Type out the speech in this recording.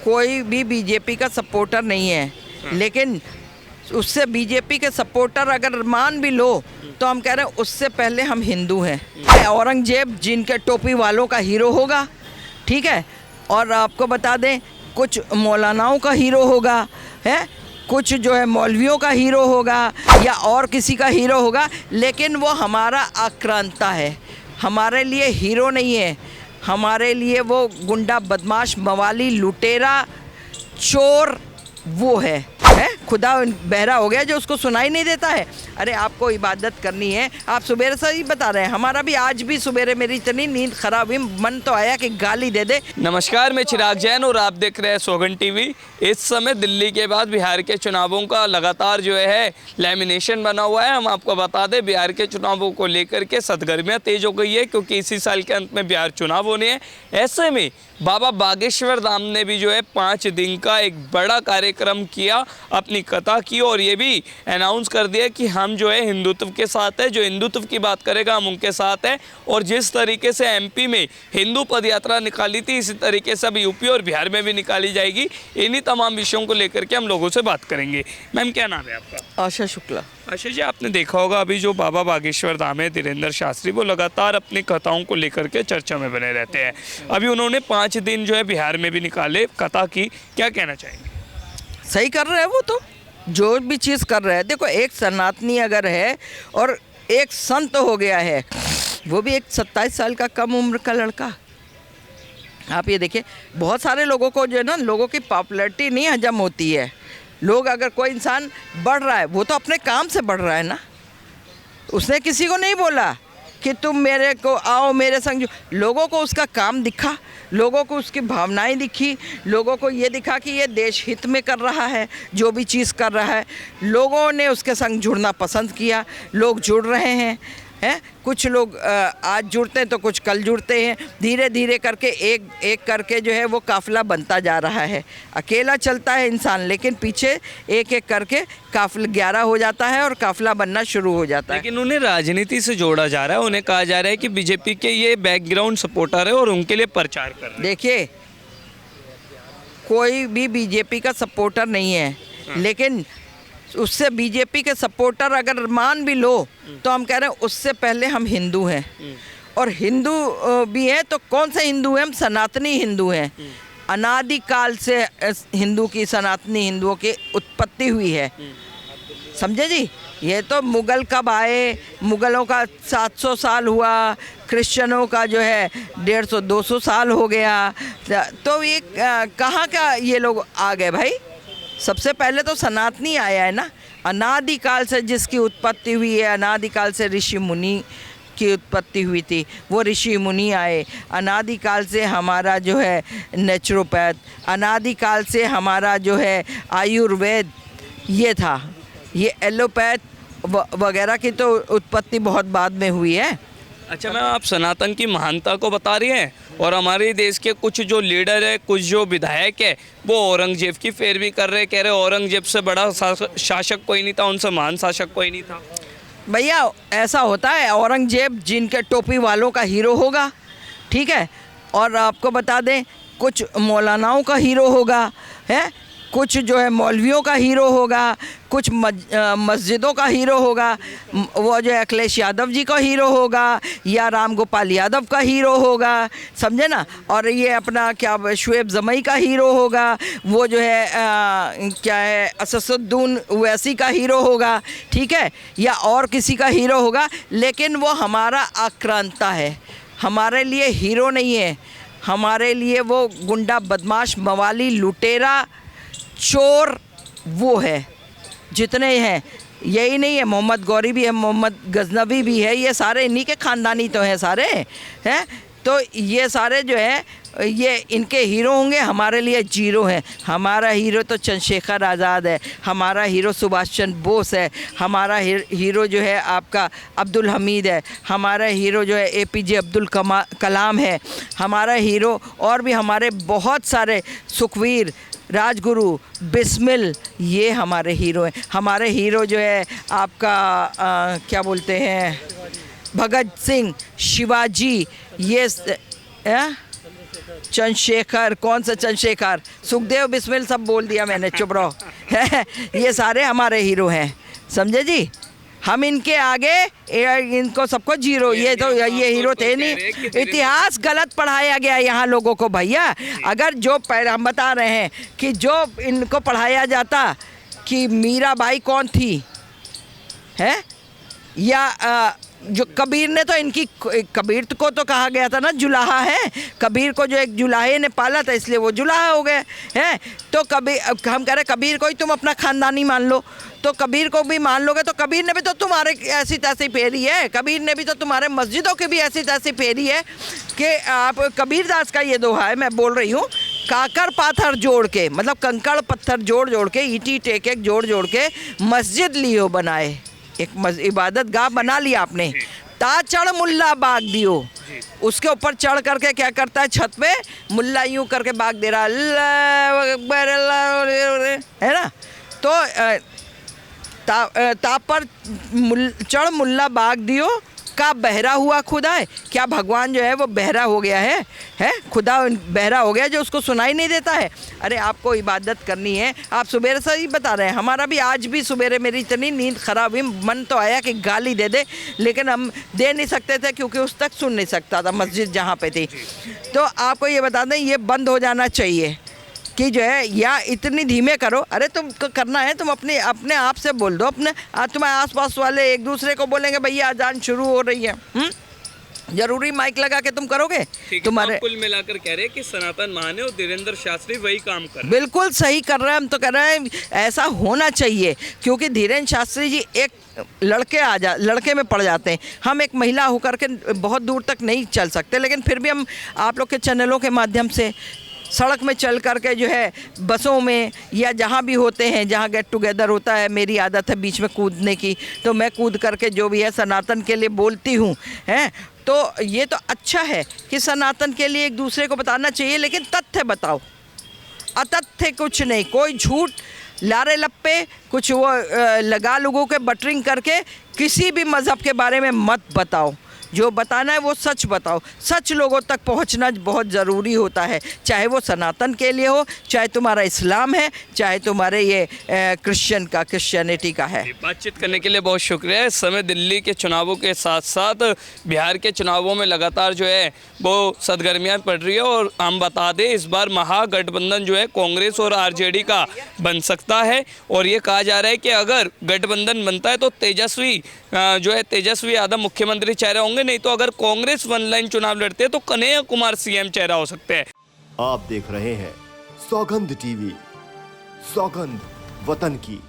कोई भी बीजेपी का सपोर्टर नहीं है, लेकिन उससे बीजेपी के सपोर्टर अगर मान भी लो तो हम कह रहे हैं उससे पहले हम हिंदू हैं। औरंगजेब जिनके टोपी वालों का हीरो होगा, ठीक है, और आपको बता दें कुछ मौलानाओं का हीरो होगा, है, कुछ जो है मौलवियों का हीरो होगा या और किसी का हीरो होगा, लेकिन वो हमारा आक्रांता है, हमारे लिए हीरो नहीं है। हमारे लिए वो गुंडा, बदमाश, मवाली, लुटेरा, चोर वो है। खुदा बहरा हो गया जो उसको सुनाई नहीं देता है। अरे आपको इबादत करनी है, आप सुबह से ही बता रहे हैं। हमारा भी आज भी सुबह मेरी इतनी नींद खराब हुई, मन तो आया कि गाली दे दे। नमस्कार, मैं चिराग जैन और आप देख रहे हैं सोगन टीवी। इस समय दिल्ली के बाद बिहार के चुनावों का लगातार जो है लैमिनेशन बना हुआ है। हम आपको बता दें बिहार के चुनावों को लेकर के सरगर्मियाँ तेज हो गई है, क्योंकि इसी साल के अंत में बिहार चुनाव होने हैं। ऐसे में बाबा बागेश्वर धाम ने भी जो है 5 दिन का एक बड़ा कार्यक्रम किया, अपनी कथा की और ये भी अनाउंस कर दिया कि हम जो है हिंदुत्व के साथ है, जो हिंदुत्व की बात करेगा हम उनके साथ है। और जिस तरीके से एमपी में हिंदू पदयात्रा निकाली थी, इसी तरीके से अब यूपी और बिहार में भी निकाली जाएगी। इन्हीं तमाम विषयों को लेकर के हम लोगों से बात करेंगे। मैम, क्या नाम है आपका? आशा शुक्ला। आशा जी, आपने देखा होगा अभी जो बाबा बागेश्वर धाम है, धीरेन्द्र शास्त्री, वो लगातार अपनी कथाओं को लेकर के चर्चा में बने रहते हैं। अभी उन्होंने 5 दिन जो है बिहार में भी निकाले कथा की, क्या कहना चाहेंगे? सही कर रहे हैं वो, तो जो भी चीज़ कर रहे हैं। देखो, एक सनातनी अगर है और एक संत हो गया है, वो भी एक 27 साल का कम उम्र का लड़का। आप ये देखिए, बहुत सारे लोगों को जो है ना, लोगों की पॉपुलैरिटी नहीं हजम होती है। लोग, अगर कोई इंसान बढ़ रहा है, वो तो अपने काम से बढ़ रहा है ना। उसने किसी को नहीं बोला कि तुम मेरे को आओ, मेरे संग। लोगों को उसका काम दिखा, लोगों को उसकी भावनाएं दिखी, लोगों को ये दिखा कि ये देश हित में कर रहा है, जो भी चीज़ कर रहा है। लोगों ने उसके संग जुड़ना पसंद किया, लोग जुड़ रहे हैं। कुछ लोग आज जुड़ते हैं तो कुछ कल जुड़ते हैं। धीरे धीरे करके एक एक करके जो है वो काफ़िला बनता जा रहा है। अकेला चलता है इंसान, लेकिन पीछे एक एक करके काफ़िला 11 हो जाता है और काफ़िला बनना शुरू हो जाता है। लेकिन उन्हें राजनीति से जोड़ा जा रहा है, उन्हें कहा जा रहा है कि बीजेपी के ये बैकग्राउंड सपोर्टर है और उनके लिए प्रचार कर रहे हैं। देखिए, कोई भी बीजेपी का सपोर्टर नहीं है, लेकिन उससे बीजेपी के सपोर्टर अगर मान भी लो तो हम कह रहे हैं उससे पहले हम हिंदू हैं। और हिंदू भी हैं तो कौन से हिंदू हैं? हम सनातनी हिंदू हैं। अनादिकाल से हिंदू की, सनातनी हिंदुओं की उत्पत्ति हुई है, समझे जी। ये तो मुग़ल कब आए? मुग़लों का 700 साल हुआ, क्रिश्चियनों का जो है 150-200 साल हो गया। तो ये कहाँ का ये लोग आ गए भाई? सबसे पहले तो सनातनी आया है ना। अनादिकाल से जिसकी उत्पत्ति हुई है, अनादिकाल से ऋषि मुनि की उत्पत्ति हुई थी, वो ऋषि मुनि आए। अनादिकाल से हमारा जो है नेचुरोपैथ, अनादिकाल से हमारा जो है आयुर्वेद ये था। ये एलोपैथ वगैरह की तो उत्पत्ति बहुत बाद में हुई है। अच्छा मैम, आप सनातन की महानता को बता रही हैं और हमारे देश के कुछ जो लीडर है, कुछ जो विधायक है, वो औरंगजेब की पैरवी कर रहे हैं। कह रहे औरंगजेब से बड़ा शासक कोई नहीं था, उनसे महान शासक कोई नहीं था। भैया, ऐसा होता है, औरंगजेब जिनके टोपी वालों का हीरो होगा, ठीक है, और आपको बता दें कुछ मौलानाओं का हीरो होगा, है, कुछ जो है मौलवियों का हीरो होगा, कुछ मस्जिदों का हीरो होगा, वो जो है अखिलेश यादव जी का हीरो होगा या राम गोपाल यादव का हीरो होगा, समझे ना। और ये अपना क्या शुएब जमई का हीरो होगा, वो जो है क्या है असदुद्दीन ओवैसी का हीरो होगा, ठीक है, या और किसी का हीरो होगा, लेकिन वो हमारा आक्रांता है, हमारे लिए हीरो नहीं है। हमारे लिए वो गुंडा, बदमाश, मवाली, लुटेरा, चोर वो है। जितने हैं, यही नहीं है, मोहम्मद गौरी भी है, मोहम्मद गजनवी भी है, ये सारे इन्हीं के ख़ानदानी तो हैं सारे, हैं। तो ये सारे जो है ये इनके हीरो होंगे, हमारे लिए जीरो हैं। हमारा हीरो तो चंद्रशेखर आज़ाद है, हमारा हीरो सुभाष चंद्र बोस है, हमारा हीरो जो है आपका अब्दुल हमीद है, हमारा हीरो जो है APJ अब्दुल कलाम है, हमारा हीरो और भी हमारे बहुत सारे, सुखवीर, राजगुरु, बिस्मिल, ये हमारे हीरो हैं। हमारे हीरो जो है आपका क्या बोलते हैं, भगत सिंह, शिवाजी, ये चंद्रशेखर, कौन सा चंद्रशेखर, सुखदेव बिस्मिल सब बोल दिया मैंने, चुप रहो। ये सारे हमारे हीरो हैं, समझे जी। हम इनके आगे इनको सबको जीरो, ये तो ये हीरो थे नहीं। इतिहास गलत पढ़ाया गया यहाँ लोगों को भैया। अगर जो हम बता रहे हैं कि जो इनको पढ़ाया जाता कि मीराबाई कौन थी है, या जो कबीर ने तो इनकी, कबीर को तो कहा गया था ना जुलाहा है, कबीर को जो एक जुलाहे ने पाला था इसलिए वो जुलाहा हो गए हैं। तो कबीर, हम कह रहे कबीर को ही तुम अपना खानदानी मान लो, तो कबीर को भी मान लोगे तो कबीर ने भी तो तुम्हारे ऐसी तैसी फेरी है, कबीर ने भी तो तुम्हारे मस्जिदों की भी ऐसी तैसी फेरी है कि आप, कबीरदास का ये दोहा है, मैं बोल रही हूँ, काकर पाथर जोड़ के, मतलब कंकड़ पत्थर जोड़ जोड़ के, ईटी टेक एक जोड़ जोड़ के मस्जिद लियो बनाए, एक इबादत गाह बना लिया आपने। ता चढ़ मुल्ला बाग दियो, उसके ऊपर चढ़ करके क्या करता है, छत पे मुल्ला यूं करके बाग दे रहा, अल्लाह अकबर अल्लाह, है ना। तो ता पर चढ़ मुल्ला बाग दियो का बहरा हुआ खुदा है। क्या भगवान जो है वो बहरा हो गया है खुदा बहरा हो गया जो उसको सुनाई नहीं देता है। अरे आपको इबादत करनी है, आप सुबह से ही बता रहे हैं, हमारा भी आज भी सुबह मेरी इतनी नींद ख़राब हुई, मन तो आया कि गाली दे दे, लेकिन हम दे नहीं सकते थे क्योंकि उस तक सुन नहीं सकता था मस्जिद जहाँ पे थी। तो आपको ये बता दें, ये बंद हो जाना चाहिए कि जो है, या इतनी धीमे करो। अरे तुमको करना है, तुम अपने आप से बोल दो, अपने तुम्हारे आसपास वाले एक दूसरे को बोलेंगे भैया अजान शुरू हो रही है, जरूरी माइक लगा के तुम करोगे। तुम्हारे कुल मिलाकर कह रहे हैं कि सनातन महान है और धीरेन्द्र शास्त्री वही काम कर रहे हैं। बिल्कुल सही कर रहे हैं, हम तो कह रहे हैं ऐसा होना चाहिए, क्योंकि धीरेन्द्र शास्त्री जी एक लड़के में पड़ जाते हैं। हम एक महिला होकर के बहुत दूर तक नहीं चल सकते, लेकिन फिर भी हम आप लोग के चैनलों के माध्यम से सड़क में चल करके जो है, बसों में या जहाँ भी होते हैं, जहाँ गेट टुगेदर होता है, मेरी आदत है बीच में कूदने की, तो मैं कूद करके जो भी है सनातन के लिए बोलती हूँ, हैं। तो ये तो अच्छा है कि सनातन के लिए एक दूसरे को बताना चाहिए, लेकिन तथ्य बताओ, अतथ्य कुछ नहीं, कोई झूठ लारे लप्पे कुछ वो लगा लोगों के बटरिंग करके किसी भी मज़हब के बारे में मत बताओ। जो बताना है वो सच बताओ। सच लोगों तक पहुंचना बहुत ज़रूरी होता है, चाहे वो सनातन के लिए हो, चाहे तुम्हारा इस्लाम है, चाहे तुम्हारे ये क्रिश्चियनिटी का है। बातचीत करने के लिए बहुत शुक्रिया। इस समय दिल्ली के चुनावों के साथ साथ बिहार के चुनावों में लगातार जो है वो सरगर्मियाँ पड़ रही है, और हम बता दें इस बार महागठबंधन जो है कांग्रेस और आरजेडी का बन सकता है। और ये कहा जा रहा है कि अगर गठबंधन बनता है तो तेजस्वी यादव मुख्यमंत्री चेहरे होंगे, नहीं तो अगर कांग्रेस वन लाइन चुनाव लड़ते हैं तो कन्हैया कुमार सीएम चेहरा हो सकते हैं। आप देख रहे हैं सौगंध टीवी, सौगंध वतन की।